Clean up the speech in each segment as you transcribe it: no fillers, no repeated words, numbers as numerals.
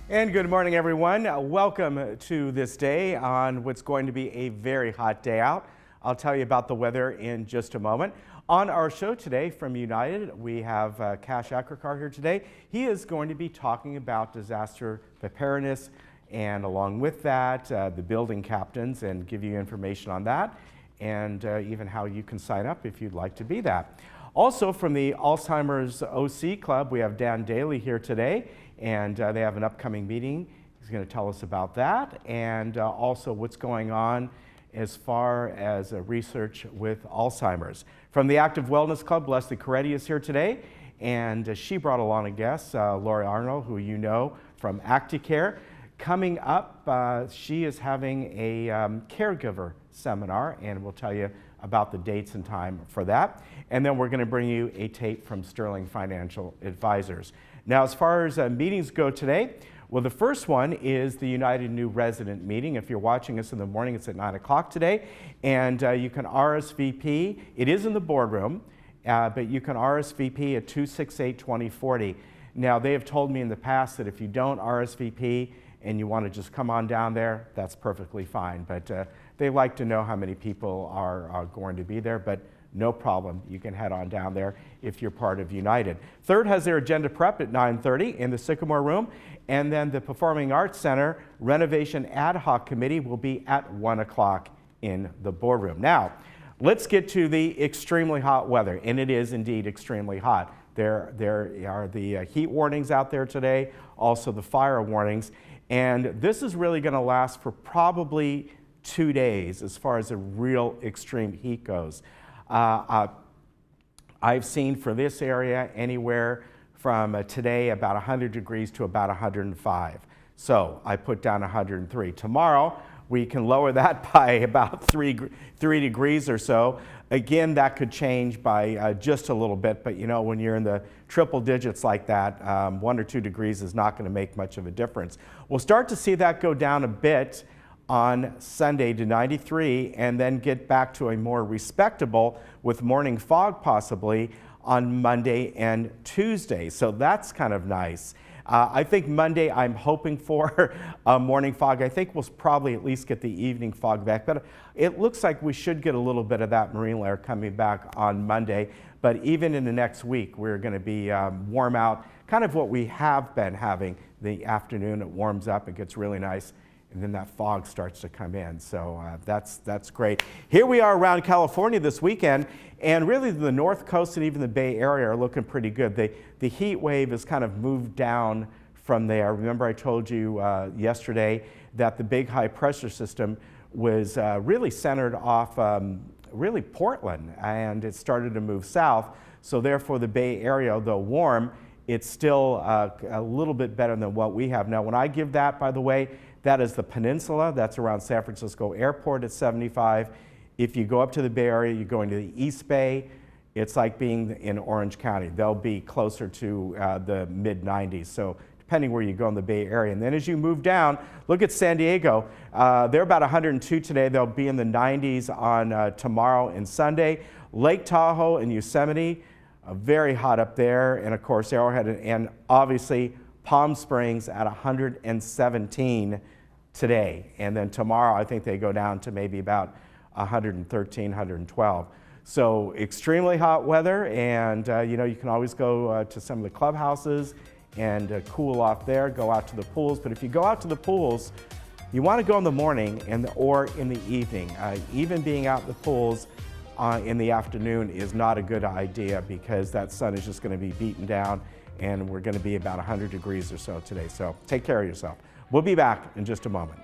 And good morning, everyone. Welcome to this day on what's going to be a very hot day out. I'll tell you about the weather in just a moment. On our show today from United, we have Cash Akrakar here today. He is going to be talking about disaster preparedness and along with that, the building captains, and give you information on that and even how you can sign up if you'd like to be that. Also from the Alzheimer's OC Club, we have Dan Daly here today, and they have an upcoming meeting. He's going to tell us about that and also what's going on as far as research with Alzheimer's. From the Active Wellness Club, Leslie Coretti is here today, and she brought along a guest, Lori Arnold, who you know from ActiCare. Coming up, she is having a caregiver seminar, and we'll tell you about the dates and time for that. And then we're going to bring you a tape from Sterling Financial Advisors. Now, as far as meetings go today, well, the first one is the United New Resident meeting. If you're watching us in the morning, it's at 9 o'clock today, and you can RSVP. It is in the boardroom, but you can RSVP at 268-2040. Now, they have told me in the past that if you don't RSVP and you want to just come on down there, that's perfectly fine. But they like to know how many people are going to be there, but no problem. You can head on down there if you're part of United. Third has their agenda prep at 9:30 in the Sycamore Room, and then the Performing Arts Center Renovation Ad Hoc Committee will be at 1 o'clock in the boardroom. Now, let's get to the extremely hot weather, and it is indeed extremely hot. There are the heat warnings out there today, also the fire warnings, and this is really going to last for probably 2 days as far as the real extreme heat goes. I've seen for this area anywhere from today about 100 degrees to about 105. So I put down 103. Tomorrow we can lower that by about 3 degrees or so. Again, that could change by just a little bit, but you know, when you're in the triple digits like that, 1 or 2 degrees is not going to make much of a difference. We'll start to see that go down a bit on Sunday to 93 and then get back to a more respectable with morning fog possibly on Monday and Tuesday. So that's kind of nice. I think Monday I'm hoping for a morning fog. I think we'll probably at least get the evening fog back, but it looks like we should get a little bit of that marine layer coming back on Monday. But even in the next week, we're going to be warm out, kind of what we have been having. The afternoon, it warms up, it gets really nice, and then that fog starts to come in. So that's great. Here we are around California this weekend, and really the North Coast and even the Bay Area are looking pretty good. The heat wave has kind of moved down from there. Remember I told you yesterday that the big high pressure system was really centered off really Portland, and it started to move south. So therefore the Bay Area, though warm, it's still a little bit better than what we have. Now when I give that, by the way, that is the peninsula. That's around San Francisco Airport at 75. If you go up to the Bay Area, you're going to the East Bay. It's like being in Orange County. They'll be closer to the mid-90s. So depending where you go in the Bay Area. And then as you move down, look at San Diego. They're about 102 today. They'll be in the 90s on tomorrow and Sunday. Lake Tahoe and Yosemite, very hot up there. And of course, Arrowhead and obviously Palm Springs at 117 today. And then tomorrow, I think they go down to maybe about 113, 112. So extremely hot weather, and you know, you can always go to some of the clubhouses and cool off there, go out to the pools. But if you go out to the pools, you want to go in the morning or in the evening. Even being out in the pools in the afternoon is not a good idea because that sun is just going to be beaten down, and we're going to be about 100 degrees or so today. So take care of yourself. We'll be back in just a moment.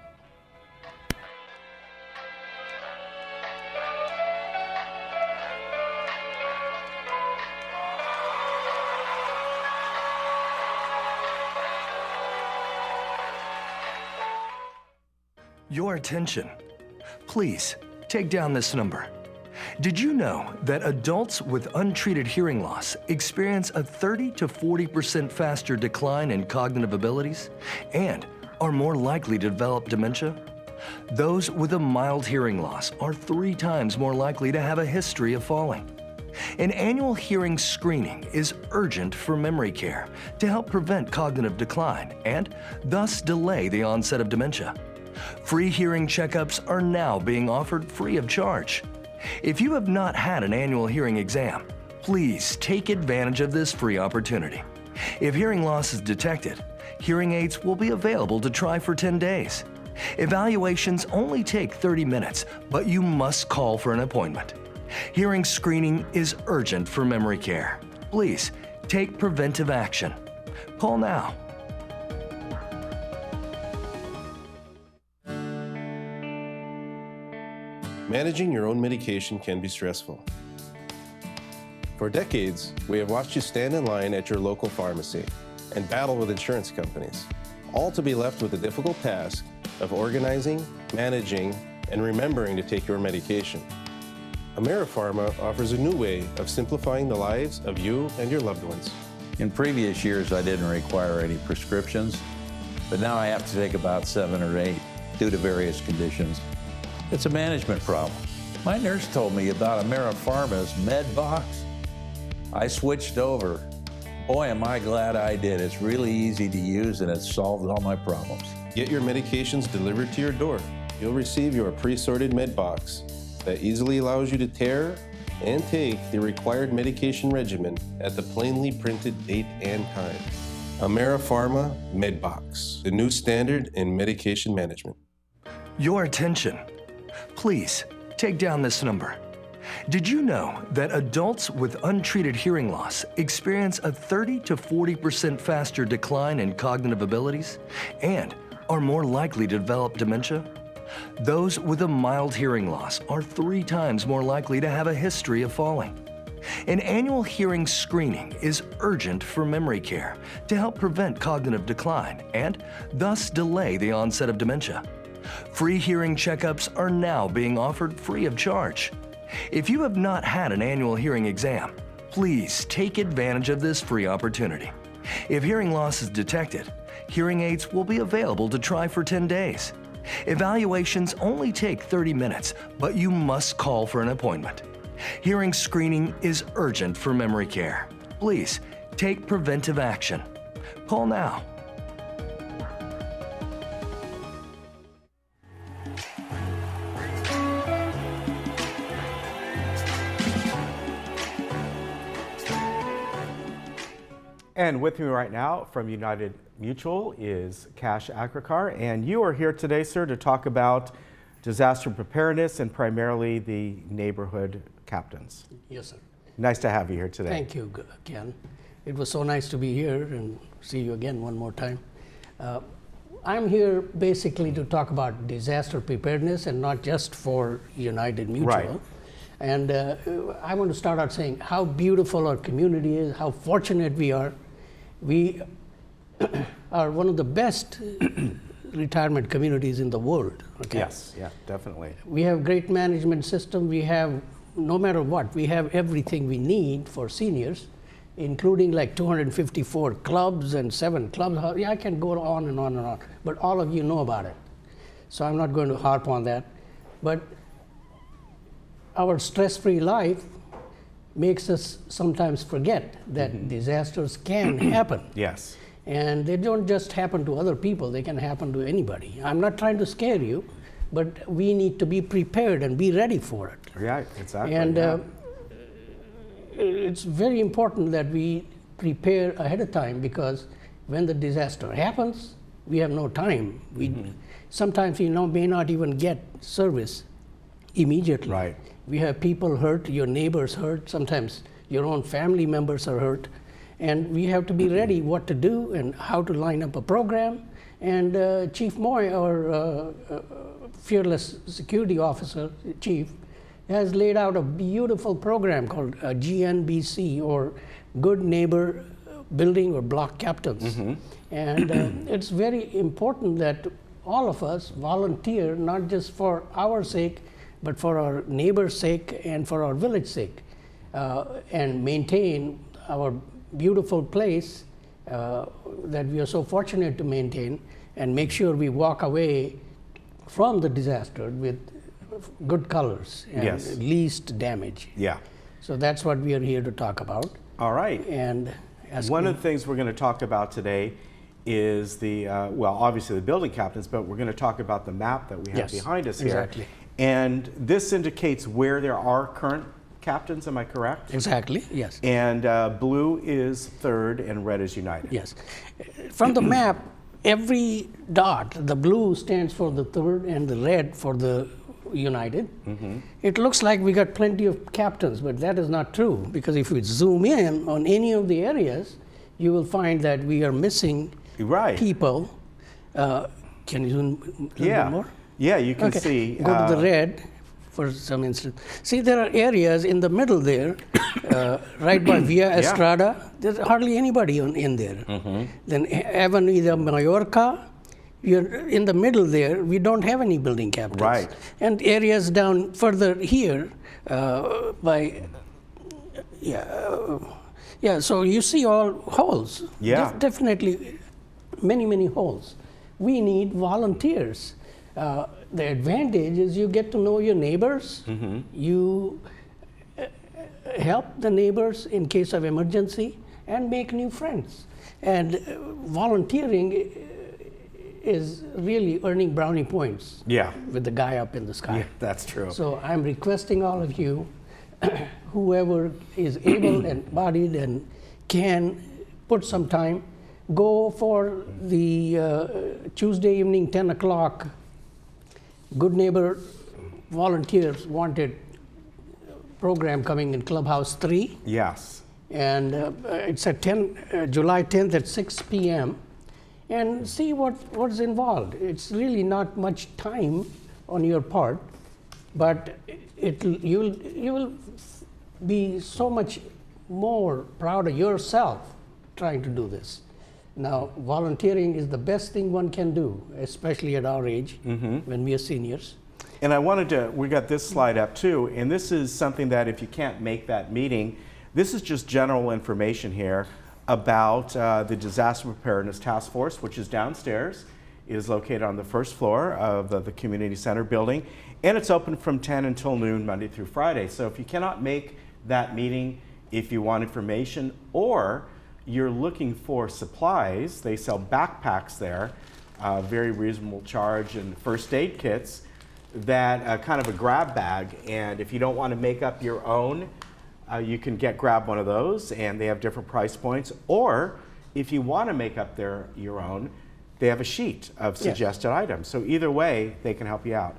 Your attention. Please take down this number. Did you know that adults with untreated hearing loss experience a 30 to 40% faster decline in cognitive abilities and are more likely to develop dementia? Those with a mild hearing loss are 3 times more likely to have a history of falling. An annual hearing screening is urgent for memory care to help prevent cognitive decline and thus delay the onset of dementia. Free hearing checkups are now being offered free of charge. If you have not had an annual hearing exam, please take advantage of this free opportunity. If hearing loss is detected, hearing aids will be available to try for 10 days. Evaluations only take 30 minutes, but you must call for an appointment. Hearing screening is urgent for memory care. Please take preventive action. Call now. Managing your own medication can be stressful. For decades, we have watched you stand in line at your local pharmacy and battle with insurance companies, all to be left with the difficult task of organizing, managing, and remembering to take your medication. AmeriPharma offers a new way of simplifying the lives of you and your loved ones. In previous years, I didn't require any prescriptions, but now I have to take about 7 or 8 due to various conditions. It's a management problem. My nurse told me about AmeriPharma's Med Box. I switched over. Boy, am I glad I did. It's really easy to use and it's solved all my problems. Get your medications delivered to your door. You'll receive your pre-sorted med box that easily allows you to tear and take the required medication regimen at the plainly printed date and time. AmeriPharma MedBox, the new standard in medication management. Your attention. Please take down this number. Did you know that adults with untreated hearing loss experience a 30 to 40% faster decline in cognitive abilities and are more likely to develop dementia? Those with a mild hearing loss are 3 times more likely to have a history of falling. An annual hearing screening is urgent for memory care to help prevent cognitive decline and thus delay the onset of dementia. Free hearing checkups are now being offered free of charge. If you have not had an annual hearing exam, please take advantage of this free opportunity. If hearing loss is detected, hearing aids will be available to try for 10 days. Evaluations only take 30 minutes, but you must call for an appointment. Hearing screening is urgent for memory care. Please take preventive action. Call now. And with me right now from United Mutual is Cash Akrakar, and you are here today, sir, to talk about disaster preparedness and primarily the neighborhood captains. Yes, sir. Nice to have you here today. Thank you, Ken. It was so nice to be here and see you again one more time. I'm here basically to talk about disaster preparedness and not just for United Mutual. Right. And I want to start out saying how beautiful our community is, how fortunate we are. We are one of the best retirement communities in the world. Okay? Yes, yeah, definitely. We have great management system. We have, no matter what, we have everything we need for seniors, including like 254 clubs and 7 clubs. Yeah, I can go on and on and on, but all of you know about it. So I'm not going to harp on that. But our stress-free life makes us sometimes forget that disasters can happen. Yes. And they don't just happen to other people, they can happen to anybody. I'm not trying to scare you, but we need to be prepared and be ready for it. Yeah, exactly. And yeah. It's very important that we prepare ahead of time, because when the disaster happens, we have no time. Sometimes we may not even get service immediately. Right. We have people hurt, your neighbors hurt, sometimes your own family members are hurt, and we have to be ready what to do and how to line up a program. And Chief Moy, our fearless security officer, chief, has laid out a beautiful program called GNBC, or Good Neighbor Building or Block Captains. And it's very important that all of us volunteer, not just for our sake, but for our neighbor's sake and for our village sake, and maintain our beautiful place that we are so fortunate to maintain, and make sure we walk away from the disaster with good colors and Yes. least damage. Yeah. So that's what we are here to talk about. All right. And one of the things we're going to talk about today is the, well, obviously the building captains, but we're going to talk about the map that we have behind us here. Exactly. And this indicates where there are current captains, am I correct? Exactly, yes. And blue is third and red is United. Yes. From the map, every dot, the blue stands for the third and the red for the United. It looks like we got plenty of captains, but that is not true, because if we zoom in on any of the areas, you will find that we are missing people. Can you zoom a little bit more? Yeah, you can see. Go to the red for some instance. See, there are areas in the middle there, right by Via Estrada. There's hardly anybody in there. Then Avenida de Mallorca, you're in the middle there, we don't have any building captains. Right. And areas down further here by, so you see all holes. Yeah. Definitely many, many holes. We need volunteers. The advantage is you get to know your neighbors. You help the neighbors in case of emergency and make new friends. And volunteering is really earning brownie points with the guy up in the sky. Yeah, that's true. So I'm requesting all of you, whoever is able and bodied and can put some time, go for the Tuesday evening 10 o'clock Good Neighbor Volunteers Wanted program coming in Clubhouse 3. Yes. And it's at July 10th at 6 p.m. And see what's involved. It's really not much time on your part, but you will be so much more proud of yourself trying to do this. Now, volunteering is the best thing one can do, especially at our age, when we are seniors. And I wanted to, we got this slide up too, and this is something that if you can't make that meeting, this is just general information here about the Disaster Preparedness Task Force, which is downstairs. It is located on the first floor of the Community Center building, and it's open from 10 until noon, Monday through Friday. So if you cannot make that meeting, if you want information, or you're looking for supplies, they sell backpacks there, very reasonable charge, and first aid kits, that kind of a grab bag. And if you don't want to make up your own, you can grab one of those, and they have different price points. Or if you want to make up your own, they have a sheet of suggested items. So either way, they can help you out.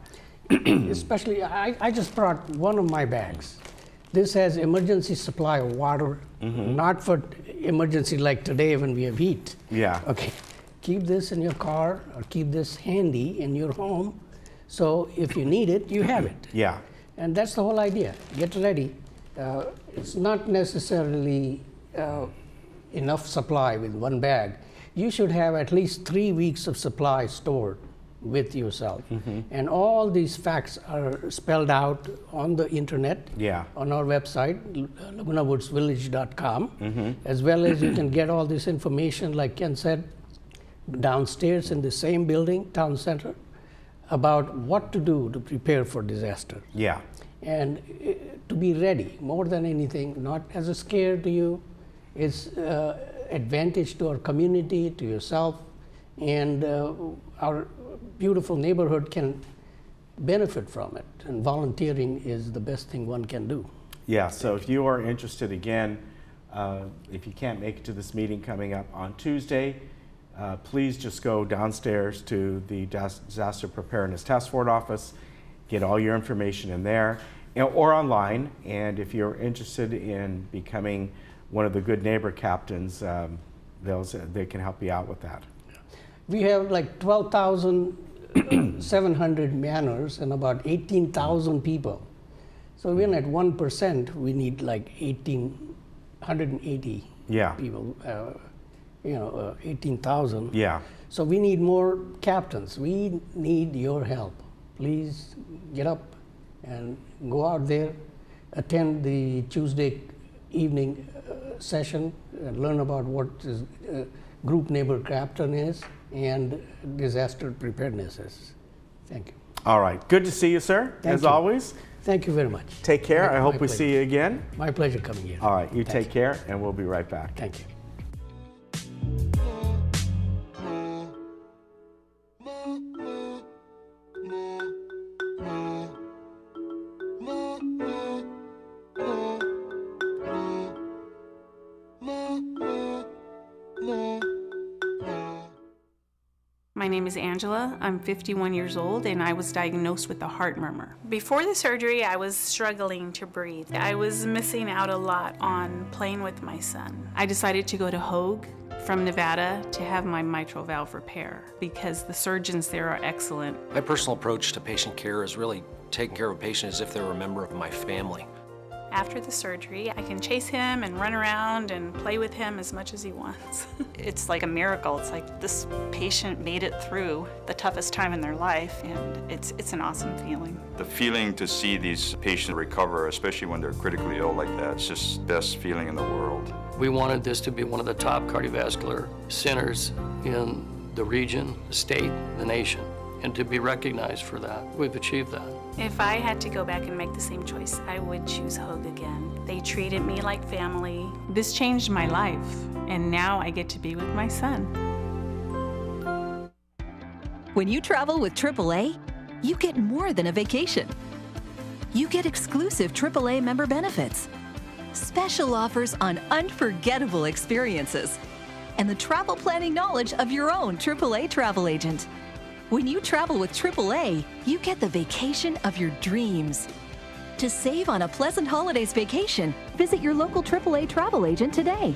Especially, I just brought one of my bags. This has emergency supply of water, not for emergency like today when we have heat. Yeah. Okay. Keep this in your car or keep this handy in your home, so if you need it, you have it. Yeah. And that's the whole idea. Get ready. It's not necessarily enough supply with one bag. You should have at least 3 weeks of supply stored with yourself. And all these facts are spelled out on the internet, on our website, lagunawoodsvillage.com, as well as you can get all this information, like Ken said, downstairs in the same building, town center, about what to do to prepare for disaster. Yeah. And to be ready, more than anything, not as a scare to you, it's advantage to our community, to yourself, and our beautiful neighborhood can benefit from it. And volunteering is the best thing one can do. Yeah, so if you are interested, again, if you can't make it to this meeting coming up on Tuesday, please just go downstairs to the Disaster Preparedness Task Force office, get all your information in there, or online. And if you're interested in becoming one of the Good Neighbor captains, they can help you out with that. We have like 12,700 manners and about 18,000 people. So even at 1%, we need like 1,880 people. 18,000. Yeah. So we need more captains. We need your help. Please get up and go out there, attend the Tuesday evening session, and learn about what Group Neighbor Captain is and disaster preparedness is. Thank you. All right. Good to see you, sir, Thank as you. always. Thank you very much. Take care. I hope My we pleasure. see you again. My pleasure coming here. All right. You Thank take care, and we'll be right back. Thank you. My name is Angela. I'm 51 years old and I was diagnosed with a heart murmur. Before the surgery, I was struggling to breathe. I was missing out a lot on playing with my son. I decided to go to Hoag from Nevada to have my mitral valve repair because the surgeons there are excellent. My personal approach to patient care is really taking care of a patient as if they were a member of my family. After the surgery, I can chase him and run around and play with him as much as he wants. It's like a miracle. It's like this patient made it through the toughest time in their life, and it's an awesome feeling. The feeling to see these patients recover, especially when they're critically ill like that, it's just the best feeling in the world. We wanted this to be one of the top cardiovascular centers in the region, the state, the nation, and to be recognized for that. We've achieved that. If I had to go back and make the same choice, I would choose Hoag again. They treated me like family. This changed my life, and now I get to be with my son. When you travel with AAA, you get more than a vacation. You get exclusive AAA member benefits, special offers on unforgettable experiences, and the travel planning knowledge of your own AAA travel agent. When you travel with AAA, you get the vacation of your dreams. To save on a pleasant holidays vacation, visit your local AAA travel agent today.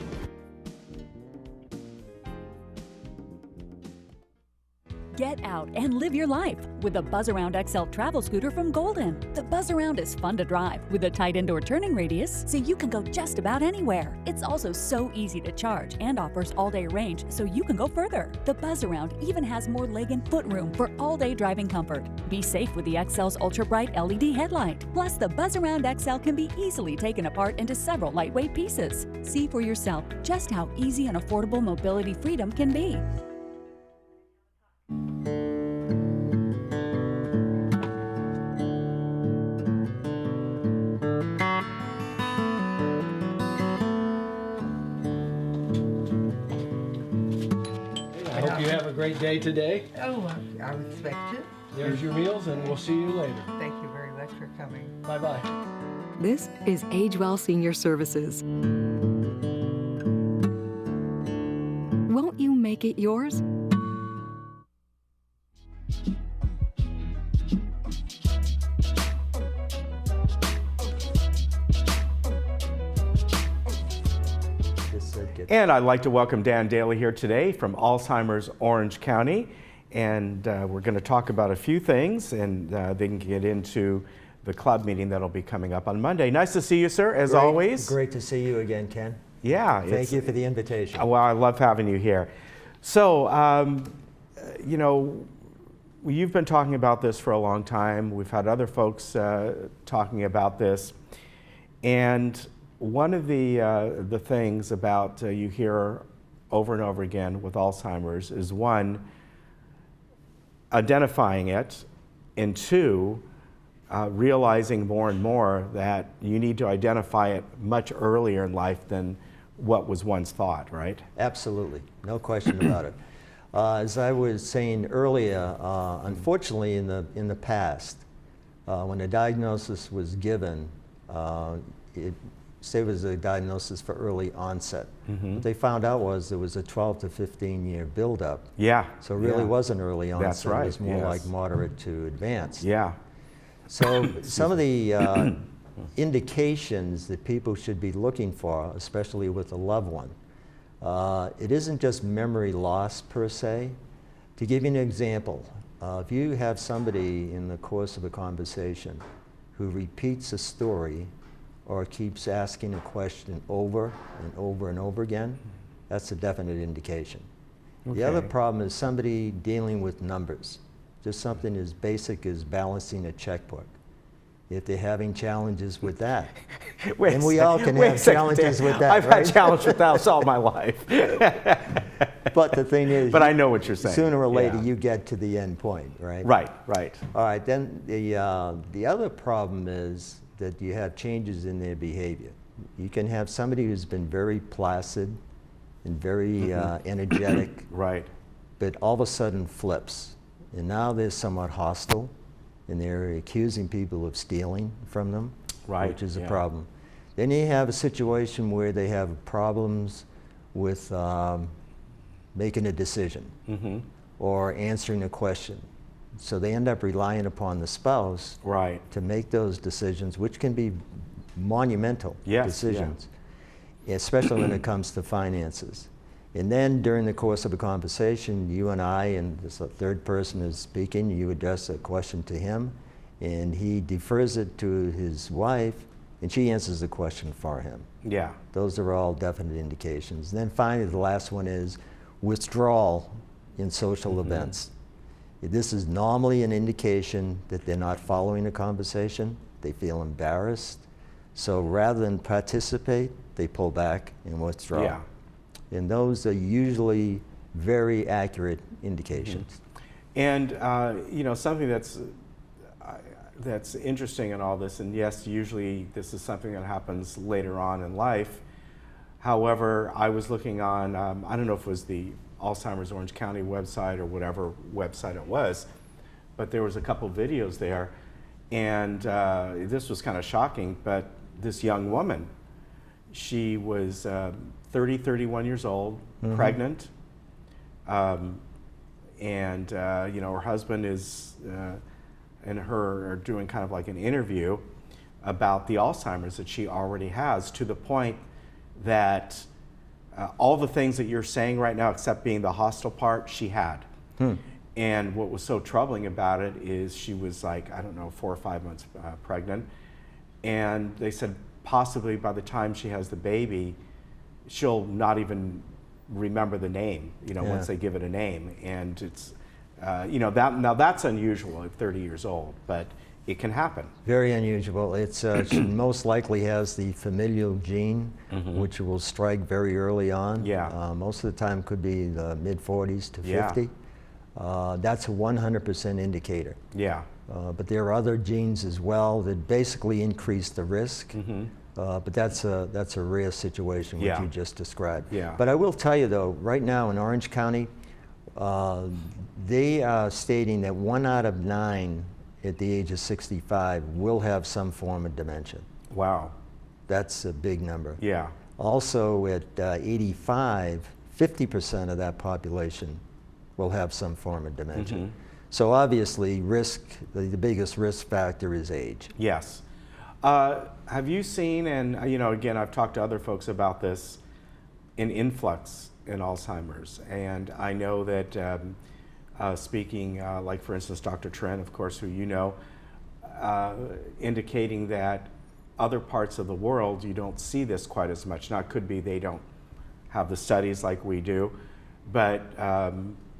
Get out and live your life with the Buzz Around XL travel scooter from Golden. The Buzz Around is fun to drive with a tight indoor turning radius so you can go just about anywhere. It's also so easy to charge and offers all-day range so you can go further. The Buzz Around even has more leg and foot room for all-day driving comfort. Be safe with the XL's ultra-bright LED headlight. Plus, the Buzz Around XL can be easily taken apart into several lightweight pieces. See for yourself just how easy and affordable mobility freedom can be. I hope you have a great day today. Oh, I expect it. There's your meals, and we'll see you later. Thank you very much for coming. Bye-bye. This is Age Well Senior Services. Won't you make it yours? And I'd like to welcome Dan Daly here today from Alzheimer's Orange County. And we're going to talk about a few things and then get into the club meeting that'll be coming up on Monday. Nice to see you, sir, as always. Great to see you again, Ken. Yeah. Thank you for the invitation. Well, I love having you here. So, you know, you've been talking about this for a long time. We've had other folks talking about this. And one of the things about you hear over and over again with Alzheimer's is, one, identifying it, and two, realizing more and more that you need to identify it much earlier in life than what was once thought, right? Absolutely, no question about it. As I was saying earlier, unfortunately in the past, when a diagnosis was given, say it was a diagnosis for early onset. What they found out was there was a 12 to 15 year buildup. Yeah. So it really wasn't early onset. That's right. It was more like moderate to advanced. Yeah. So some of the indications that people should be looking for, especially with a loved one, it isn't just memory loss per se. To give you an example, if you have somebody in the course of a conversation who repeats a story or keeps asking a question over and over and over again, that's a definite indication. Okay. The other problem is somebody dealing with numbers, just something as basic as balancing a checkbook. If they're having challenges with that, and we all can have challenges with that, I've right? had challenges with that all my life. But But the thing is, but I know what you're saying. Sooner or later, you get to the end point, right? Right, right. All right, then the other problem is that you have changes in their behavior. You can have somebody who's been very placid and very energetic, right, but all of a sudden flips, and now they're somewhat hostile, and they're accusing people of stealing from them, right, which is a problem. Then you have a situation where they have problems with making a decision or answering a question. So they end up relying upon the spouse to make those decisions, which can be monumental decisions, especially when it comes to finances. And then during the course of a conversation, you and I and this third person is speaking, you address a question to him, and he defers it to his wife, and she answers the question for him. Yeah. Those are all definite indications. And then finally, the last one is withdrawal in social events. This is normally an indication that they're not following a conversation. They feel embarrassed. So rather than participate, they pull back and withdraw. Yeah. And those are usually very accurate indications. And you know, something that's interesting in all this, and yes, usually this is something that happens later on in life. However, I was looking on, I don't know if it was the Alzheimer's Orange County website or whatever website it was, but there was a couple videos there, and this was kind of shocking, but this young woman, she was 31 years old, pregnant, and you know, her husband is and her are doing kind of like an interview about the Alzheimer's that she already has, to the point that all the things that you're saying right now, except being the hostile part, she had. And what was so troubling about it is she was like, I don't know, 4 or 5 months pregnant. And they said possibly by the time she has the baby, she'll not even remember the name, you know, once they give it a name. And it's, you know, now that's unusual at 30 years old, but it can happen. Very unusual. It's she most likely has the familial gene, which will strike very early on. Yeah. Most of the time could be the mid-40s to 50. That's a 100% indicator. Yeah. But there are other genes as well that basically increase the risk. But that's a rare situation, which you just described. Yeah. But I will tell you though, right now in Orange County, they are stating that 1 out of 9 at the age of 65 will have some form of dementia. Wow. That's a big number. Yeah. Also at 85, 50% of that population will have some form of dementia. So obviously risk, the biggest risk factor is age. Yes. Have you seen, and you know, again, I've talked to other folks about this, an influx in Alzheimer's, and I know that speaking, like for instance, Dr. Trent, of course, who you know, indicating that other parts of the world you don't see this quite as much. Now, it could be they don't have the studies like we do, but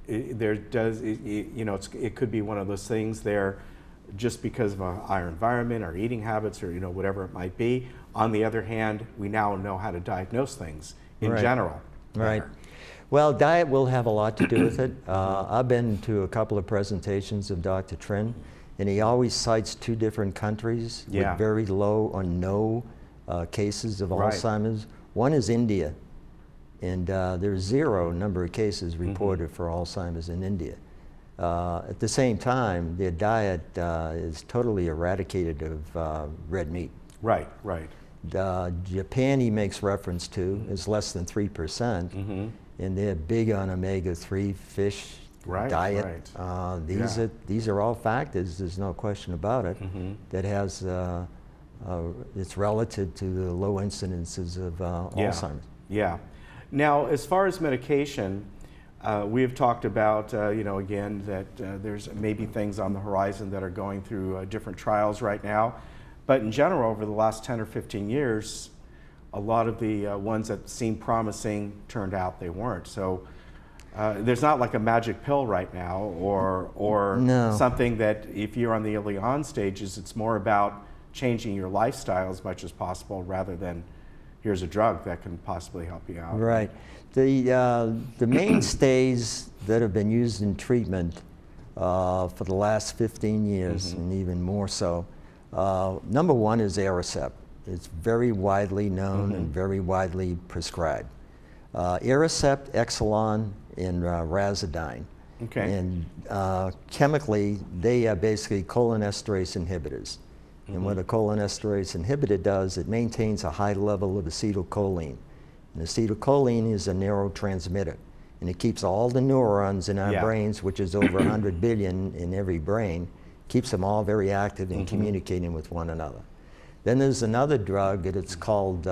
there does, you know, it could be one of those things there just because of our environment, our eating habits, or, you know, whatever it might be. On the other hand, we now know how to diagnose things in general. Right. Well, diet will have a lot to do with it. I've been to a couple of presentations of Dr. Trin, and he always cites 2 different countries with very low or no cases of Alzheimer's. One is India, and there's 0 number of cases reported for Alzheimer's in India. At the same time, their diet is totally eradicated of red meat. Right, right. Japan, he makes reference to, is less than 3%, and they're big on omega-3 fish diet. These are all factors, there's no question about it, that has, it's relative to the low incidences of Alzheimer's. Yeah. Now, as far as medication, we have talked about, you know, again, that there's maybe things on the horizon that are going through different trials right now. But in general, over the last 10 or 15 years, a lot of the ones that seemed promising turned out they weren't. So there's not like a magic pill right now, or something that if you're on the early on stages, it's more about changing your lifestyle as much as possible rather than here's a drug that can possibly help you out. Right. The mainstays that have been used in treatment for the last 15 years, and even more so, number one is Aricept. It's very widely known and very widely prescribed. Aricept, Exelon, and Razodine. Okay. And chemically, they are basically cholinesterase inhibitors. And what a cholinesterase inhibitor does, it maintains a high level of acetylcholine. And acetylcholine is a neurotransmitter. And it keeps all the neurons in our brains, which is over 100 billion in every brain, keeps them all very active and communicating with one another. Then there's another drug that it's called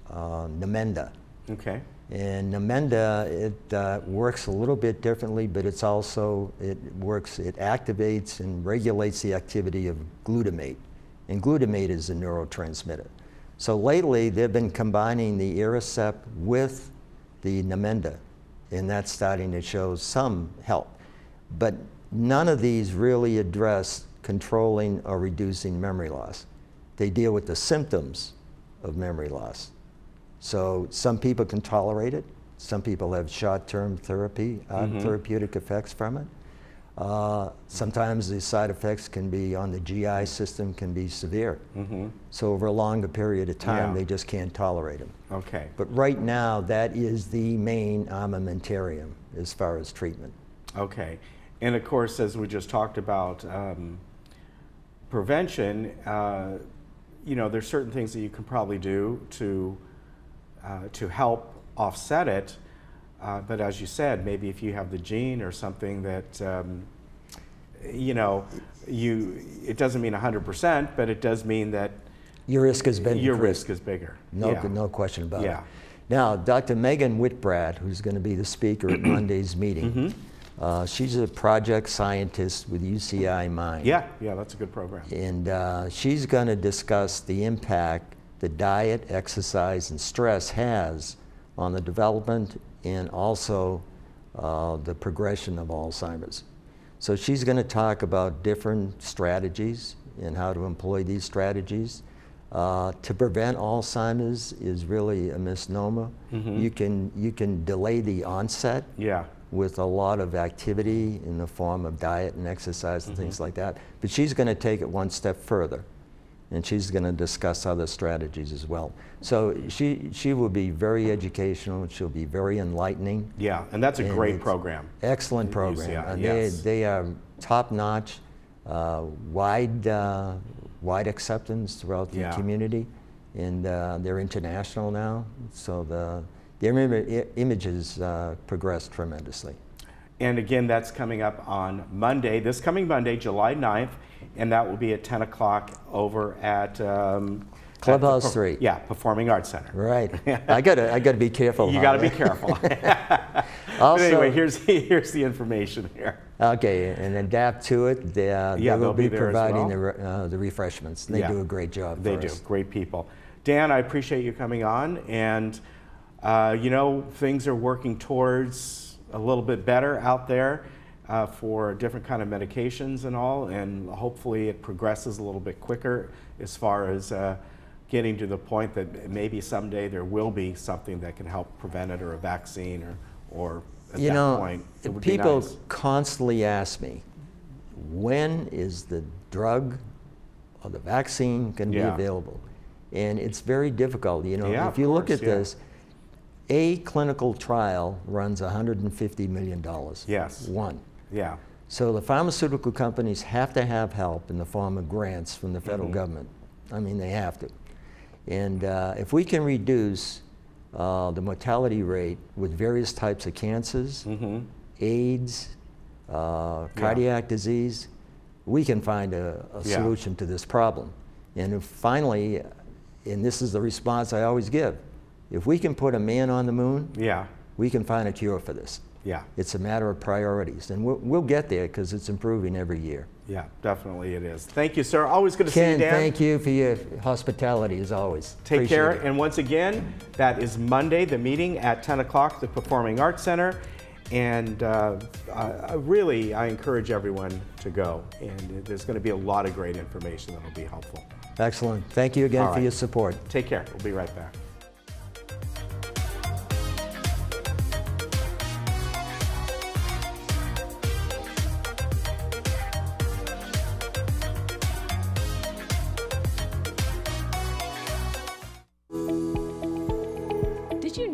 Namenda. Okay. And Namenda, it works a little bit differently, but it's also, it activates and regulates the activity of glutamate. And glutamate is a neurotransmitter. So lately, they've been combining the Aricept with the Namenda, and that's starting to show some help. But none of these really address controlling or reducing memory loss. They deal with the symptoms of memory loss. So some people can tolerate it. Some people have short-term therapy, therapeutic effects from it. Sometimes the side effects can be on the GI system, can be severe. So over a longer period of time, they just can't tolerate them. Okay. But right now, that is the main armamentarium as far as treatment. Okay. And of course, as we just talked about prevention, you know, there's certain things that you can probably do to help offset it. But as you said, maybe if you have the gene or something that, you know, it doesn't mean 100%, but it does mean that your risk has been your risk is bigger. No question about it. Now, Dr. Megan Whitbrad, who's going to be the speaker at Monday's meeting, she's a project scientist with UCI Mind. Yeah, that's a good program. And she's going to discuss the impact that diet, exercise, and stress has on the development and also the progression of Alzheimer's. So she's going to talk about different strategies and how to employ these strategies. To prevent Alzheimer's is really a misnomer. You can delay the onset with a lot of activity in the form of diet and exercise and things like that. But she's going to take it one step further, and she's going to discuss other strategies as well. So she will be very educational. She'll be very enlightening. Yeah, and that's a great program. Excellent program. UCI, and they are top-notch, wide acceptance throughout the community, and they're international now. So their images progressed tremendously. And again, that's coming up on Monday, this coming Monday, July 9th, and that will be at 10 o'clock over at Clubhouse 3. Yeah, Performing Arts Center. Right. I gotta be careful. You gotta be careful. Also, anyway, here's the information here. Okay, and adapt to it. They will be providing the refreshments. They do a great job. They do. Great people. Dan, I appreciate you coming on, and you know, things are working towards a little bit better out there for different kind of medications and all, and hopefully it progresses a little bit quicker as far as getting to the point that maybe someday there will be something that can help prevent it, or a vaccine, or at that point, it would be nice. People constantly ask me, when is the drug or the vaccine going to be available? And it's very difficult. You know, if you look at this, a clinical trial runs $150 million. Yes. One. Yeah. So the pharmaceutical companies have to have help in the form of grants from the federal government. I mean, they have to. And if we can reduce the mortality rate with various types of cancers, AIDS, cardiac disease, we can find a solution to this problem. And if finally, and this is the response I always give, if we can put a man on the moon, we can find a cure for this. It's a matter of priorities, and we'll get there because it's improving every year. Yeah, definitely it is. Thank you, sir. Always good to see you, Dan. Thank you for your hospitality, as always. Take care. And once again, that is Monday, the meeting at 10 o'clock at the Performing Arts Center. And really, I encourage everyone to go. And there's going to be a lot of great information that will be helpful. Excellent. Thank you again for your support. Take care. We'll be right back.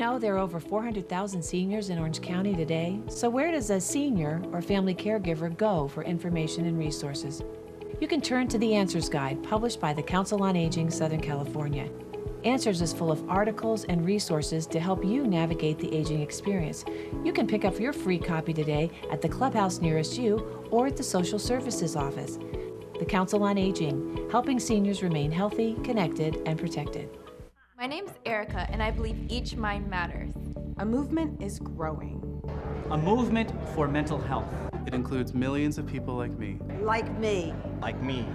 know there are over 400,000 seniors in Orange County today? So where does a senior or family caregiver go for information and resources? You can turn to the Answers Guide published by the Council on Aging Southern California. Answers is full of articles and resources to help you navigate the aging experience. You can pick up your free copy today at the clubhouse nearest you or at the social services office. The Council on Aging, helping seniors remain healthy, connected, and protected. My name's Erica, and I believe each mind matters. A movement is growing. A movement for mental health. It includes millions of people like me. Like me. Like me.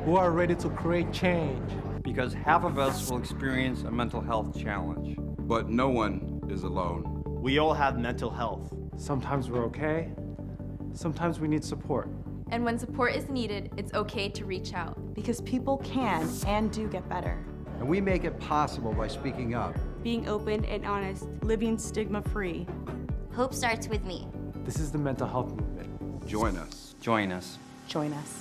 Who are ready to create change. Because half of us will experience a mental health challenge. But no one is alone. We all have mental health. Sometimes we're okay. Sometimes we need support. And when support is needed, it's okay to reach out. Because people can and do get better. And we make it possible by speaking up. Being open and honest, living stigma-free. Hope starts with me. This is the mental health movement. Join us. Join us. Join us.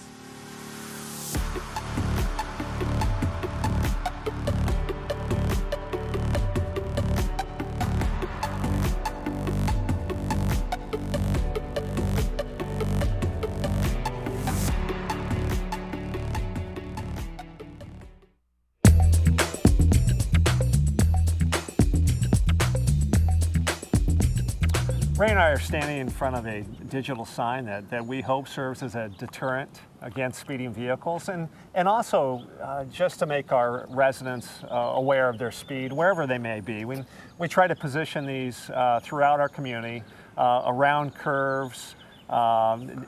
Ray and I are standing in front of a digital sign that we hope serves as a deterrent against speeding vehicles and also just to make our residents aware of their speed wherever they may be. We try to position these throughout our community, around curves,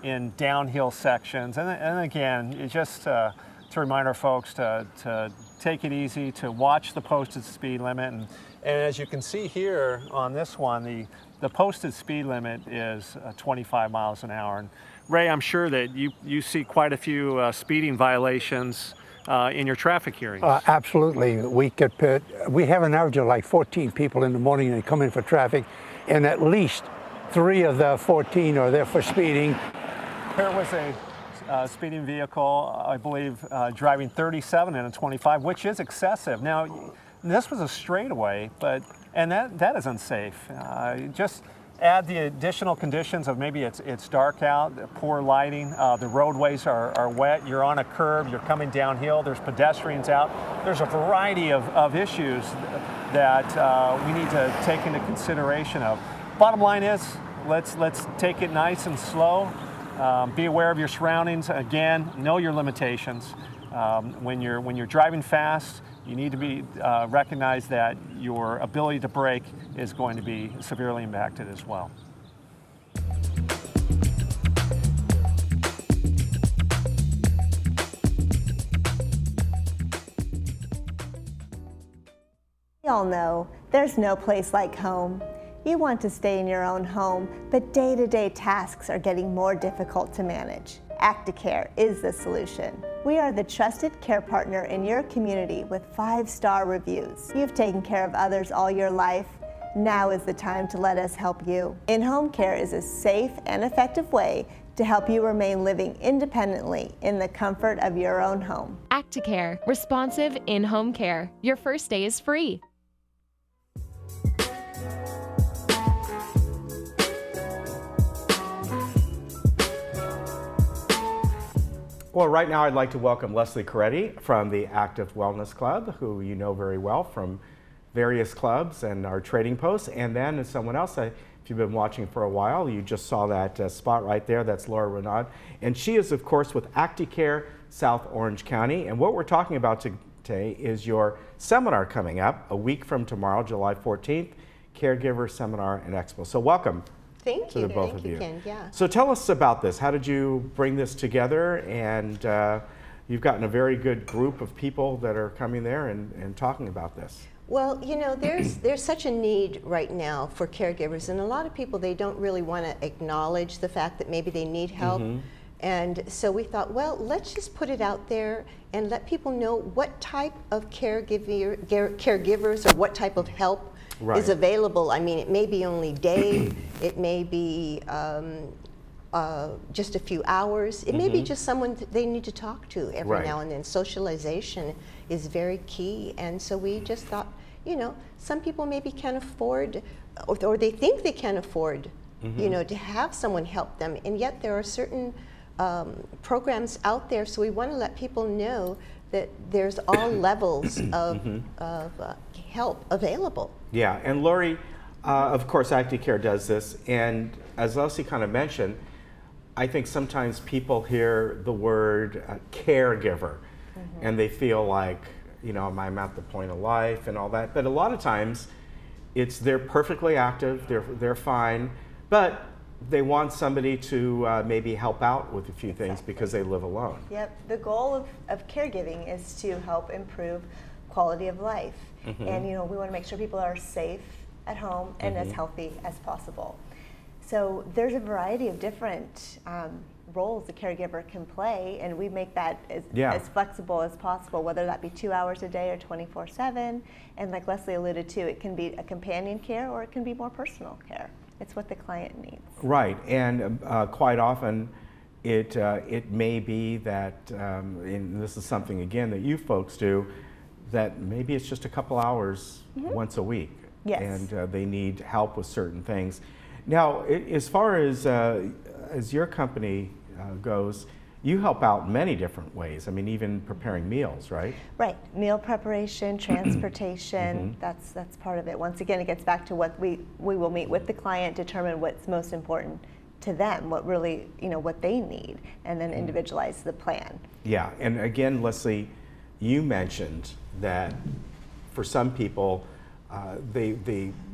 in downhill sections, and again, it's just to remind our folks to take it easy, to watch the posted speed limit, and as you can see here on this one, the posted speed limit is 25 miles an hour. And Ray, I'm sure that you see quite a few speeding violations in your traffic hearings. Absolutely. We have an average of like 14 people in the morning that come in for traffic, and at least 3 of the 14 are there for speeding. There was a speeding vehicle, I believe, driving 37 in a 25, which is excessive. Now, this was a straightaway, and that is unsafe. Just add the additional conditions of maybe it's dark out, poor lighting, the roadways are wet, you're on a curb, you're coming downhill, there's pedestrians out. There's a variety of issues that we need to take into consideration of. Bottom line is, let's take it nice and slow. Be aware of your surroundings. Again, know your limitations. When you're driving fast, you need to recognize that your ability to brake is going to be severely impacted as well. We all know there's no place like home. You want to stay in your own home, but day-to-day tasks are getting more difficult to manage. Acticare is the solution. We are the trusted care partner in your community with 5-star reviews. You've taken care of others all your life. Now is the time to let us help you. In-home care is a safe and effective way to help you remain living independently in the comfort of your own home. Acticare, responsive in-home care. Your first day is free. Well, right now I'd like to welcome Leslie Coretti from the Active Wellness Club, who you know very well from various clubs and our trading posts. And then someone else, if you've been watching for a while, you just saw that spot right there. That's Laura Renaud. And she is, of course, with Acticare South Orange County. And what we're talking about today is your seminar coming up a week from tomorrow, July 14th, Caregiver Seminar and Expo. So welcome. Thank to you. the both of you. Ken. Yeah. So tell us about this. How did you bring this together? And you've gotten a very good group of people that are coming there and talking about this. Well, you know, there's such a need right now for caregivers, and a lot of people, they don't really want to acknowledge the fact that maybe they need help. Mm-hmm. And so we thought, well, let's just put it out there and let people know what type of caregivers or what type of help is available. I mean, it may be only day, it may be just a few hours, it may be just someone they need to talk to every now and then. Socialization is very key, and so we just thought, you know, some people maybe can't afford, or they think they can't afford, you know, to have someone help them, and yet there are certain programs out there, so we want to let people know that there's all levels of help available. Yeah, and Lori, of course, ActiCare does this, and as Leslie kind of mentioned, I think sometimes people hear the word caregiver, and they feel like, you know, I'm at the point of life and all that, but a lot of times they're perfectly active, they're fine, but they want somebody to maybe help out with a few things because they live alone. Yep, the goal of caregiving is to help improve quality of life. And, you know, we want to make sure people are safe at home and as healthy as possible. So there's a variety of different roles the caregiver can play, and we make that as flexible as possible, whether that be 2 hours a day or 24/7. And like Leslie alluded to, it can be a companion care or it can be more personal care. It's what the client needs. Right, and quite often it may be that, and this is something again that you folks do, that maybe it's just a couple hours once a week, and they need help with certain things. Now, as far as your company goes, you help out in many different ways. I mean, even preparing meals, right? Right, meal preparation, transportation, that's part of it. Once again, it gets back to what we will meet with the client, determine what's most important to them, what really, you know, what they need, and then individualize the plan. Yeah, and again, Leslie, you mentioned that for some people,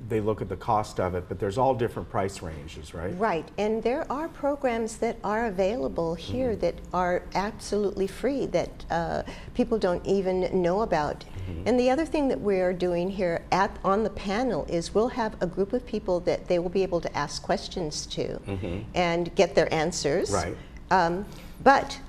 they look at the cost of it, but there's all different price ranges, right? Right, and there are programs that are available here that are absolutely free that people don't even know about. And the other thing that we're doing here on the panel is we'll have a group of people that they will be able to ask questions to and get their answers. Right. But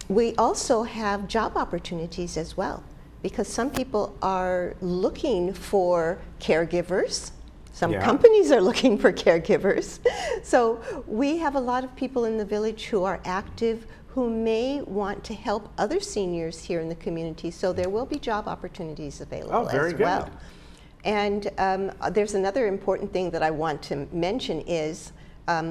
we also have job opportunities as well, because some people are looking for caregivers. Some companies are looking for caregivers. So we have a lot of people in the village who are active, who may want to help other seniors here in the community. So there will be job opportunities available as well. And there's another important thing that I want to mention is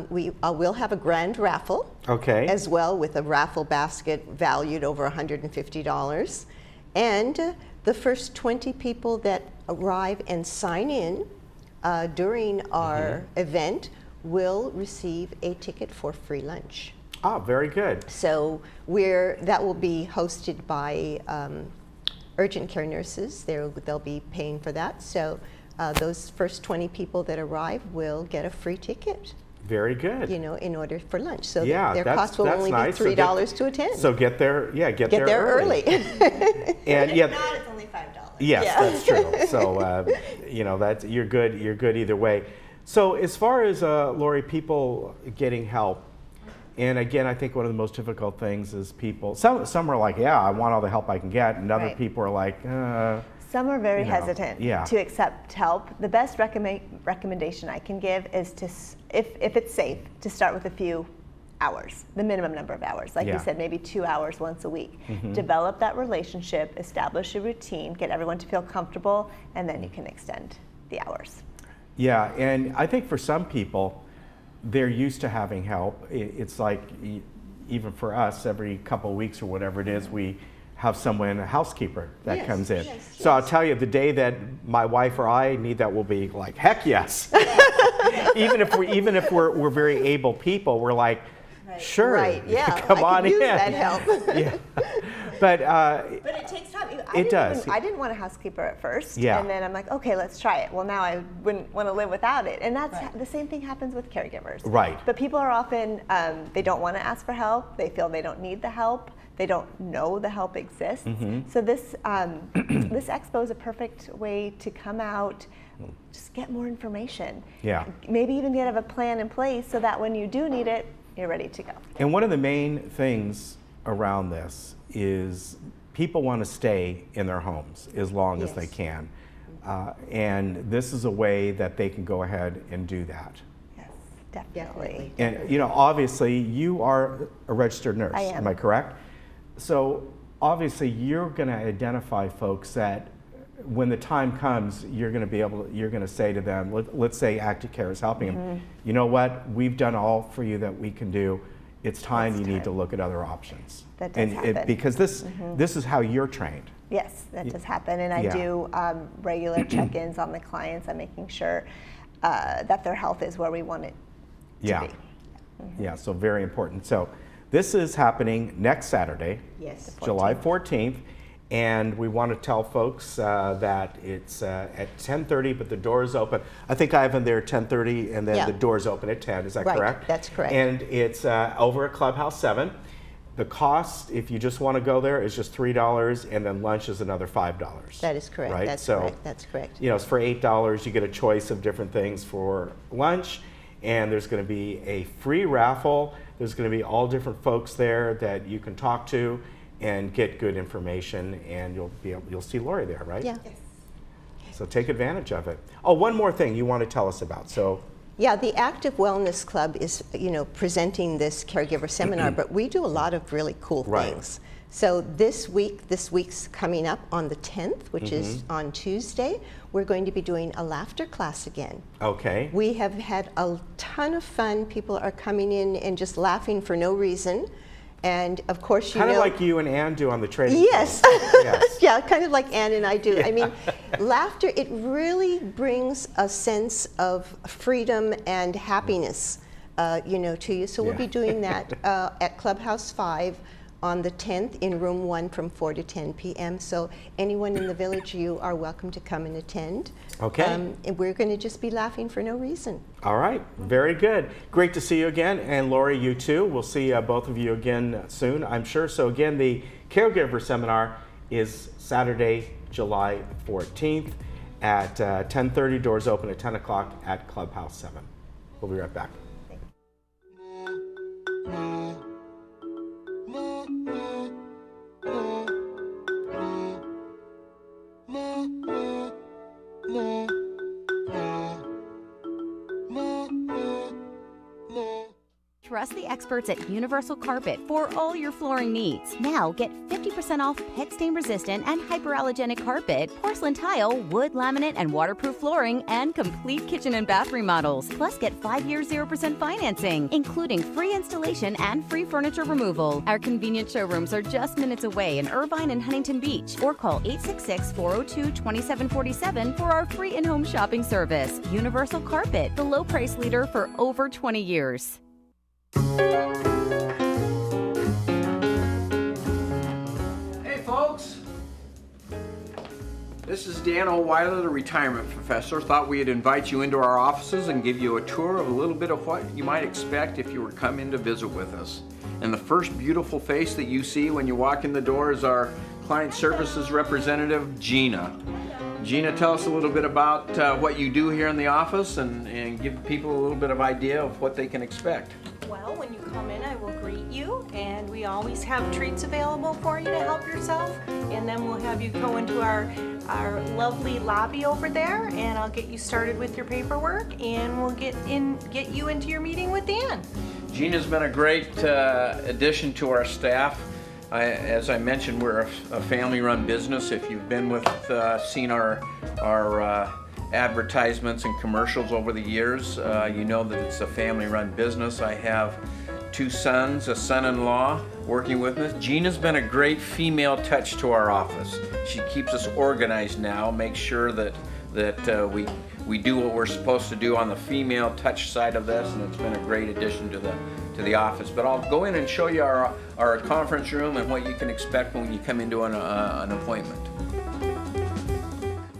we will have a grand raffle as well, with a raffle basket valued over $150. And the first 20 people that arrive and sign in during our event will receive a ticket for free lunch. Ah, very good. So that will be hosted by urgent care nurses. They'll be paying for that. So those first 20 people that arrive will get a free ticket. Very good. You know, in order for lunch. So their cost will only be $3 to attend. So get there, get there early. And if not, it's only $5. Yes, that's true. So you know, you're good either way. So as far as Lori, people getting help, and again, I think one of the most difficult things is people. Some are like, yeah, I want all the help I can get, and other people are like, Some are very hesitant to accept help. The best recommendation I can give is to, if it's safe, to start with a few hours, the minimum number of hours. Like you said, maybe 2 hours once a week. Develop that relationship, establish a routine, get everyone to feel comfortable, and then you can extend the hours. Yeah, and I think for some people, they're used to having help. It's like, even for us, every couple of weeks or whatever it is, we have someone, a housekeeper that comes in. So I'll tell you, the day that my wife or I need that, will be like, heck yes. even if we're very able people, we're like, sure, come on in. That help. But it takes time. It does. I didn't want a housekeeper at first, and then I'm like, okay, let's try it. Well, now I wouldn't want to live without it, and that's the same thing happens with caregivers. Right. But people are often they don't want to ask for help. They feel they don't need the help. They don't know the help exists. So this this expo is a perfect way to come out, just get more information. Yeah. Maybe even get a plan in place so that when you do need it, you're ready to go. And one of the main things around this is people want to stay in their homes as long as they can. And this is a way that they can go ahead and do that. Yes, definitely. And you know, obviously you are a registered nurse. I am I correct? So obviously you're going to identify folks that when the time comes, you're going to say to them, let's say Active Care is helping them, you know what, we've done all for you that we can do. It's time need to look at other options. That does happen. Because this is how you're trained. Yes, that does happen, and I do regular check-ins on the clients. I'm making sure that their health is where we want it to be. Yeah, so very important. So this is happening next Saturday, July 14th. And we want to tell folks that it's at 10:30, but the doors open. I think I have them there at 10:30, and then the doors open at 10. Is that correct? That's correct. And it's over at Clubhouse 7. The cost, if you just want to go there, is just $3, and then lunch is another $5. That is correct. Right? That's correct. That's correct. You know, it's for $8. You get a choice of different things for lunch, and there's going to be a free raffle. There's going to be all different folks there that you can talk to and get good information, and you'll see Lori there, right? Yeah. So take advantage of it. Oh, one more thing you want to tell us about. So. Yeah, the Active Wellness Club is, presenting this caregiver seminar, but we do a lot of really cool things. So this week's coming up on the 10th, which is on Tuesday. We're going to be doing a laughter class again. Okay. We have had a ton of fun. People are coming in and just laughing for no reason. And of course, kind of like you and Ann do on the trading. Yes. Yeah, kind of like Ann and I do. I mean, laughter, it really brings a sense of freedom and happiness, to you. So we'll be doing that at Clubhouse 5 on the 10th in room 1 from 4 to 10 p.m. So anyone in the village, you are welcome to come and attend. Okay. And we're going to just be laughing for no reason. All right. Very good. Great to see you again. And Lori, you too. We'll see both of you again soon, I'm sure. So again, the Caregiver Seminar is Saturday, July 14th at 10:30. Doors open at 10 o'clock at Clubhouse 7. We'll be right back. Trust the experts at Universal Carpet for all your flooring needs. Now get 50% off pet stain resistant and hyperallergenic carpet, porcelain tile, wood laminate and waterproof flooring, and complete kitchen and bath remodels. Plus get 5-year 0% financing, including free installation and free furniture removal. Our convenient showrooms are just minutes away in Irvine and Huntington Beach, or call 866-402-2747 for our free in-home shopping service. Universal Carpet, the low price leader for over 20 years. Hey folks, this is Dan O'Weiler, the retirement professor. Thought we'd invite you into our offices and give you a tour of a little bit of what you might expect if you were coming to visit with us. And the first beautiful face that you see when you walk in the door is our client services representative, Gina. Gina, tell us a little bit about what you do here in the office and give people a little bit of idea of what they can expect. Well, when you come in, I will greet you, and we always have treats available for you to help yourself. And then we'll have you go into our lovely lobby over there, and I'll get you started with your paperwork, and we'll get you into your meeting with Dan. Gina's been a great addition to our staff. As I mentioned, we're a family-run business. If you've been seen our advertisements and commercials over the years, you know that it's a family-run business. I have 2 sons, a son-in-law working with us. Gina's been a great female touch to our office. She keeps us organized now, makes sure that we do what we're supposed to do on the female touch side of this, and it's been a great addition to the office. But I'll go in and show you our conference room and what you can expect when you come into an appointment.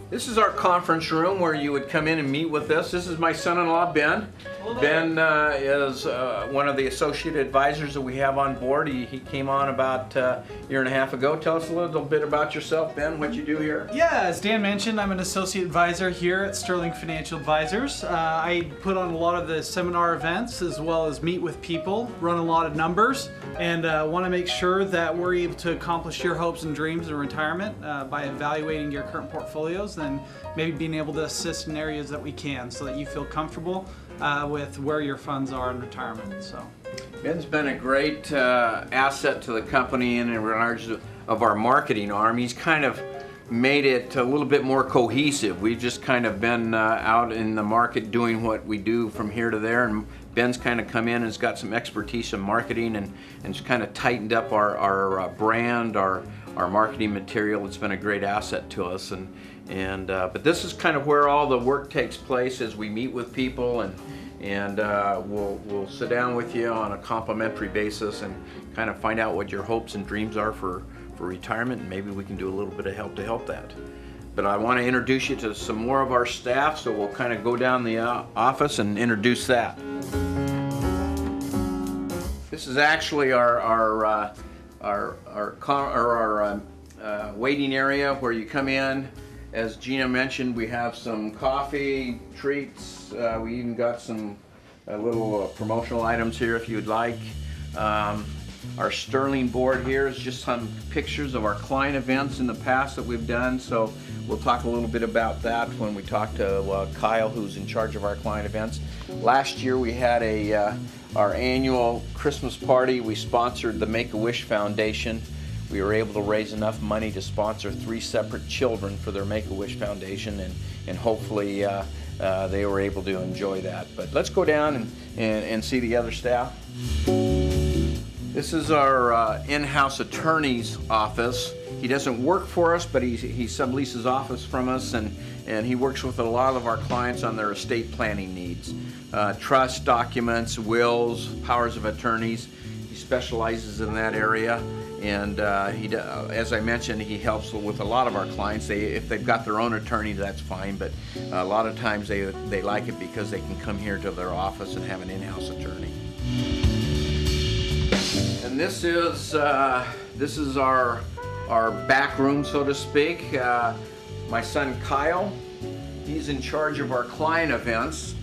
This is our conference room where you would come in and meet with us. This is my son-in-law, Ben. Ben is one of the associate advisors that we have on board. He came on about a year and a half ago. Tell us a little bit about yourself, Ben, what you do here. Yeah, as Dan mentioned, I'm an associate advisor here at Sterling Financial Advisors. I put on a lot of the seminar events as well as meet with people, run a lot of numbers, and want to make sure that we're able to accomplish your hopes and dreams in retirement by evaluating your current portfolios and maybe being able to assist in areas that we can so that you feel comfortable with where your funds are in retirement. So Ben's been a great asset to the company and in regards of our marketing arm. He's kind of made it a little bit more cohesive. We've just kind of been out in the market doing what we do from here to there, and Ben's kind of come in and has got some expertise in marketing and just kind of tightened up our brand, our marketing material. It's been a great asset to us, but this is kind of where all the work takes place as we meet with people, and we'll sit down with you on a complimentary basis and kind of find out what your hopes and dreams are for retirement, and maybe we can do a little bit of help to help that. But I want to introduce you to some more of our staff, so we'll kind of go down the office and introduce that. This is actually our waiting area where you come in. As Gina mentioned, we have some coffee, treats. We even got some little promotional items here if you'd like. Our Sterling board here is just some pictures of our client events in the past that we've done, so we'll talk a little bit about that when we talk to Kyle, who's in charge of our client events. Last year we had our annual Christmas party. We sponsored the Make-A-Wish Foundation. We were able to raise enough money to sponsor 3 separate children for their Make-A-Wish Foundation, and hopefully they were able to enjoy that. But let's go down and see the other staff. This is our in-house attorney's office. He doesn't work for us, but he subleases office from us, and he works with a lot of our clients on their estate planning needs. Trust documents, wills, powers of attorneys. He specializes in that area, and as I mentioned, he helps with a lot of our clients. If they've got their own attorney, that's fine, but a lot of times they like it because they can come here to their office and have an in-house attorney. And this is our back room, so to speak. My son Kyle, he's in charge of our client events.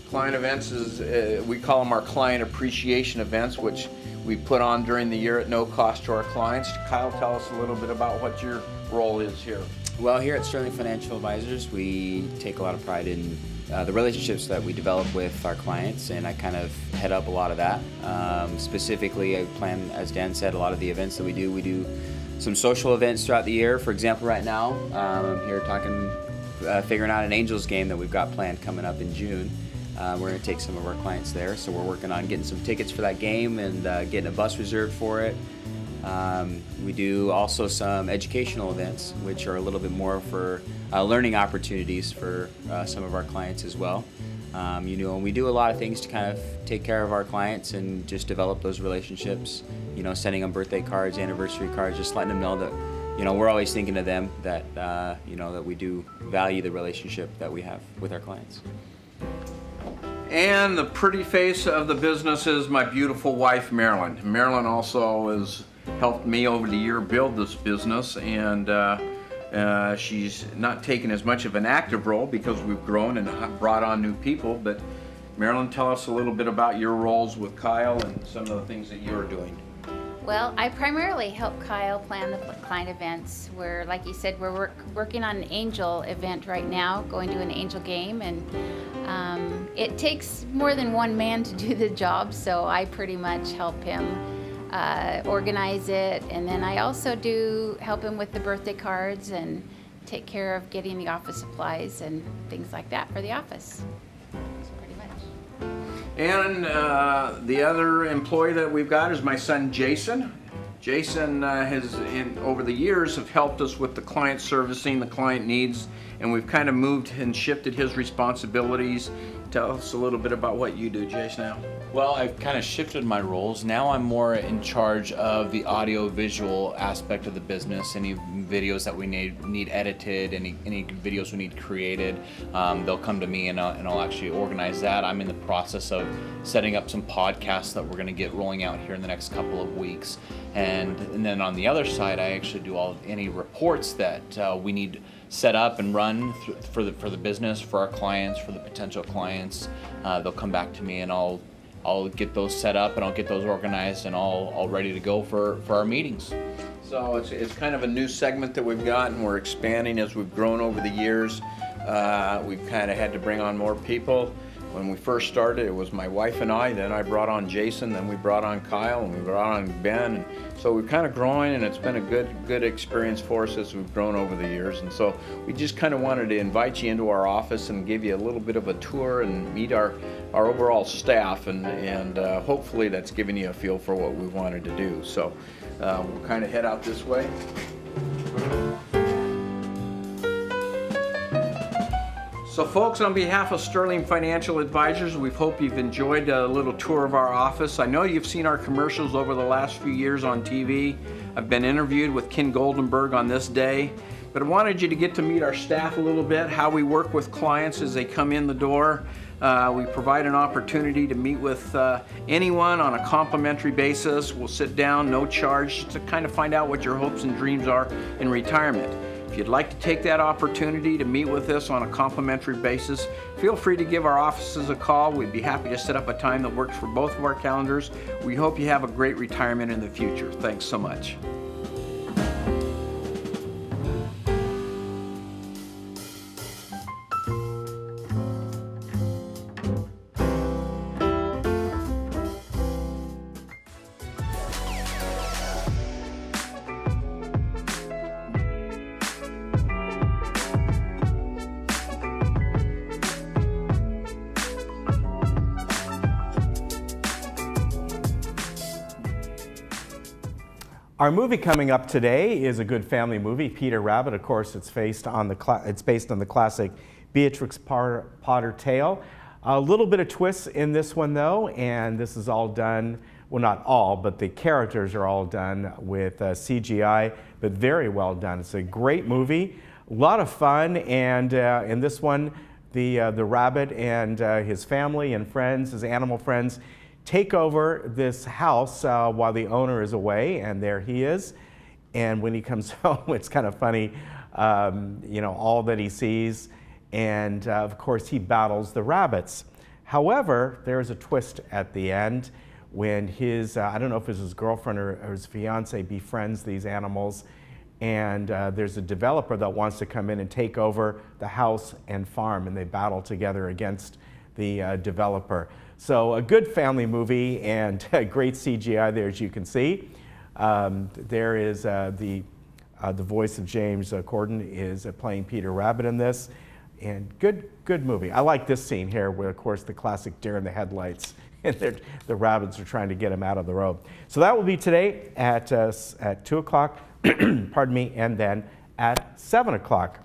Client events is, we call them our client appreciation events, which we put on during the year at no cost to our clients. Kyle, tell us a little bit about what your role is here. Well, here at Sterling Financial Advisors, we take a lot of pride in the relationships that we develop with our clients, and I kind of head up a lot of that. Specifically, I plan, as Dan said, a lot of the events that we do. We do some social events throughout the year. For example, right now, I'm here figuring out an Angels game that we've got planned coming up in June. We're going to take some of our clients there, so we're working on getting some tickets for that game and getting a bus reserved for it. We do also some educational events, which are a little bit more for learning opportunities for some of our clients as well. And we do a lot of things to kind of take care of our clients and just develop those relationships. Sending them birthday cards, anniversary cards, just letting them know that we're always thinking of them, that that we do value the relationship that we have with our clients. And the pretty face of the business is my beautiful wife, Marilyn. Marilyn also has helped me over the year build this business, and she's not taken as much of an active role because we've grown and brought on new people. But Marilyn, tell us a little bit about your roles with Kyle and some of the things that you're doing. Well, I primarily help Kyle plan the client events. We're, like you said, we're working on an angel event right now, going to an angel game, and it takes more than one man to do the job, so I pretty much help him organize it, and then I also do help him with the birthday cards and take care of getting the office supplies and things like that for the office. And the other employee that we've got is my son Jason. Jason has, over the years, have helped us with the client servicing, the client needs, and we've kind of moved and shifted his responsibilities. Tell us a little bit about what you do, Jason, now. Well, I've kind of shifted my roles. Now I'm more in charge of the audio-visual aspect of the business. Any videos that we need edited, any videos we need created, they'll come to me and I'll actually organize that. I'm in the process of setting up some podcasts that we're going to get rolling out here in the next couple of weeks. And then on the other side, I actually do any reports that we need set up and run for the business, for our clients, for the potential clients. They'll come back to me and I'll get those set up and I'll get those organized and all ready to go for our meetings. So it's kind of a new segment that we've got, and we're expanding as we've grown over the years. We've kind of had to bring on more people. When we first started, it was my wife and I, then I brought on Jason, then we brought on Kyle, and we brought on Ben. And so we've kind of growing, and it's been a good experience for us as we've grown over the years. And so we just kind of wanted to invite you into our office and give you a little bit of a tour and meet our overall staff, and hopefully that's given you a feel for what we wanted to do. So we'll kind of head out this way. So folks, on behalf of Sterling Financial Advisors, we hope you've enjoyed a little tour of our office. I know you've seen our commercials over the last few years on TV. I've been interviewed with Ken Goldenberg on This Day, but I wanted you to get to meet our staff a little bit, how we work with clients as they come in the door. We provide an opportunity to meet with anyone on a complimentary basis. We'll sit down, no charge, to kind of find out what your hopes and dreams are in retirement. If you'd like to take that opportunity to meet with us on a complimentary basis, feel free to give our offices a call. We'd be happy to set up a time that works for both of our calendars. We hope you have a great retirement in the future. Thanks so much. Our movie coming up today is a good family movie, Peter Rabbit. Of course, it's based on the classic Beatrix Potter tale. A little bit of twists in this one though, and this is all done, well not all, but the characters are all done with CGI, but very well done. It's a great movie, a lot of fun, and in this one, the rabbit and his family and friends, his animal friends, take over this house while the owner is away, and there he is. And when he comes home, it's kind of funny, you know, all that he sees. And of course, he battles the rabbits. However, there's a twist at the end when his, I don't know if it's his girlfriend or his fiance, befriends these animals. And there's a developer that wants to come in and take over the house and farm, and they battle together against the developer. So a good family movie and great CGI there, as you can see. There is the voice of James Corden is playing Peter Rabbit in this, and good movie. I like this scene here where, of course, the classic deer in the headlights, and the rabbits are trying to get him out of the road. So that will be today at 2 o'clock, pardon me, and then at 7 o'clock.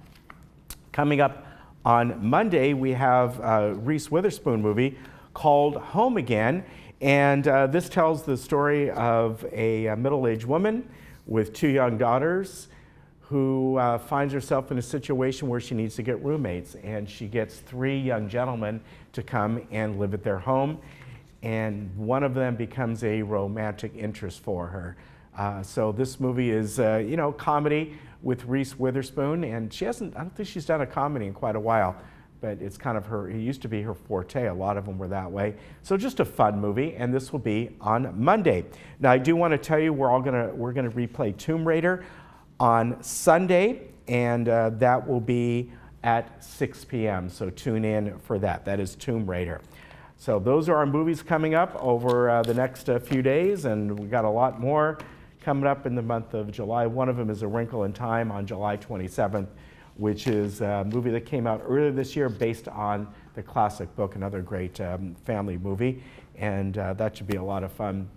Coming up on Monday, we have a Reese Witherspoon movie called Home Again, and this tells the story of a middle-aged woman with 2 young daughters who finds herself in a situation where she needs to get roommates, and she gets 3 young gentlemen to come and live at their home, and one of them becomes a romantic interest for her. So this movie is, you know, comedy with Reese Witherspoon, and I don't think she's done a comedy in quite a while, but it's kind of it used to be her forte. A lot of them were that way. So just a fun movie, and this will be on Monday. Now I do want to tell you we're gonna replay Tomb Raider on Sunday, and that will be at 6 p.m. So tune in for that. That is Tomb Raider. So those are our movies coming up over the next few days, and we got a lot more coming up in the month of July. One of them is A Wrinkle in Time on July 27th, which is a movie that came out earlier this year based on the classic book, another great family movie. And that should be a lot of fun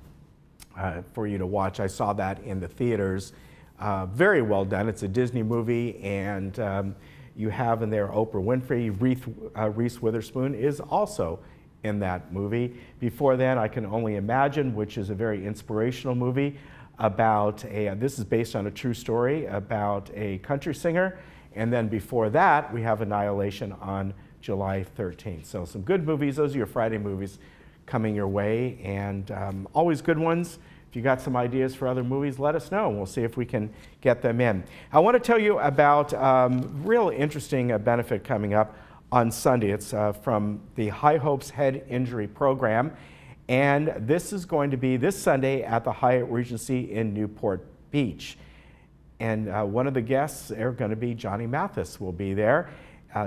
for you to watch. I saw that in the theaters. Very well done. It's a Disney movie, and you have in there Oprah Winfrey. Reese Witherspoon is also in that movie. Before then, I Can Only Imagine, which is a very inspirational movie about this is based on a true story about a country singer. And then before that, we have Annihilation on July 13th. So some good movies. Those are your Friday movies coming your way, and always good ones. If you got some ideas for other movies, let us know. We'll see if we can get them in. I want to tell you about real interesting benefit coming up on Sunday. It's from the High Hopes Head Injury Program. And this is going to be this Sunday at the Hyatt Regency in Newport Beach. And one of the guests are going to be Johnny Mathis will be there.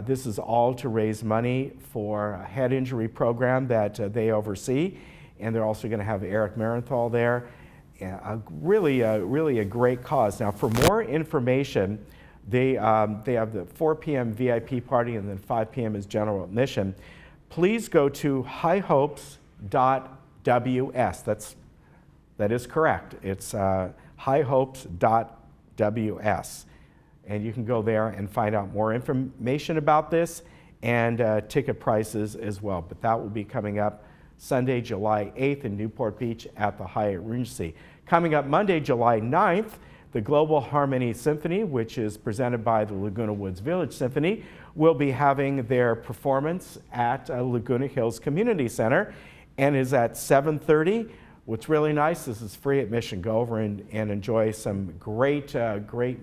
This is all to raise money for a head injury program that they oversee, and they're also going to have Eric Marenthal there. Really a great cause. Now, for more information, they have the 4 p.m. VIP party, and then 5 p.m. is general admission. Please go to highhopes.ws. That is correct. It's highhopes.ws. And you can go there and find out more information about this and ticket prices as well. But that will be coming up Sunday, July 8th in Newport Beach at the Hyatt Regency. Coming up Monday, July 9th, the Global Harmony Symphony, which is presented by the Laguna Woods Village Symphony, will be having their performance at Laguna Hills Community Center, and is at 7:30. What's really nice, this is free admission. Go over and enjoy some great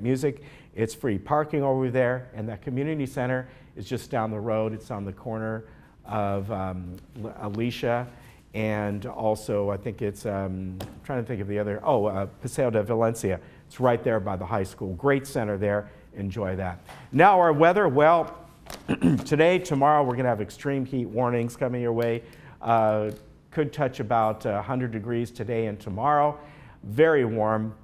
music. It's free parking over there, and that community center is just down the road. It's on the corner of Alicia, and also I think it's, trying to think of the other, Paseo de Valencia. It's right there by the high school. Great center there. Enjoy that. Now our weather, well, today, tomorrow, we're going to have extreme heat warnings coming your way. Could touch about 100 degrees today and tomorrow. Very warm.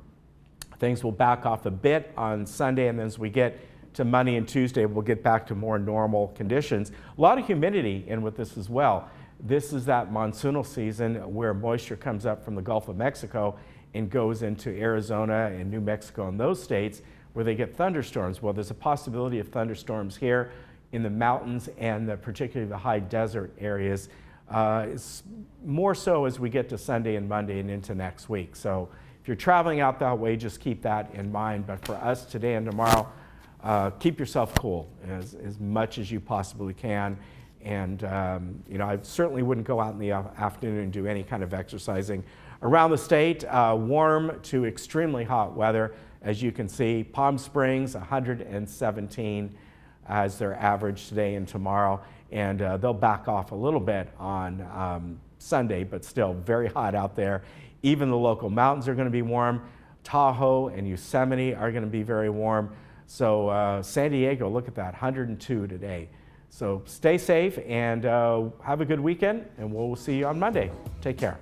Things will back off a bit on Sunday, and then as we get to Monday and Tuesday, we'll get back to more normal conditions. A lot of humidity in with this as well. This is that monsoonal season where moisture comes up from the Gulf of Mexico and goes into Arizona and New Mexico and those states where they get thunderstorms. Well, there's a possibility of thunderstorms here in the mountains and particularly the high desert areas. It's more so as we get to Sunday and Monday and into next week. So if you're traveling out that way, just keep that in mind. But for us today and tomorrow, keep yourself cool as much as you possibly can. And you know, I certainly wouldn't go out in the afternoon and do any kind of exercising. Around the state, warm to extremely hot weather. As you can see, Palm Springs, 117 as their average today and tomorrow. And they'll back off a little bit on Sunday, but still very hot out there. Even the local mountains are going to be warm. Tahoe and Yosemite are going to be very warm. So San Diego, look at that, 102 today. So stay safe and have a good weekend, and we'll see you on Monday. Take care.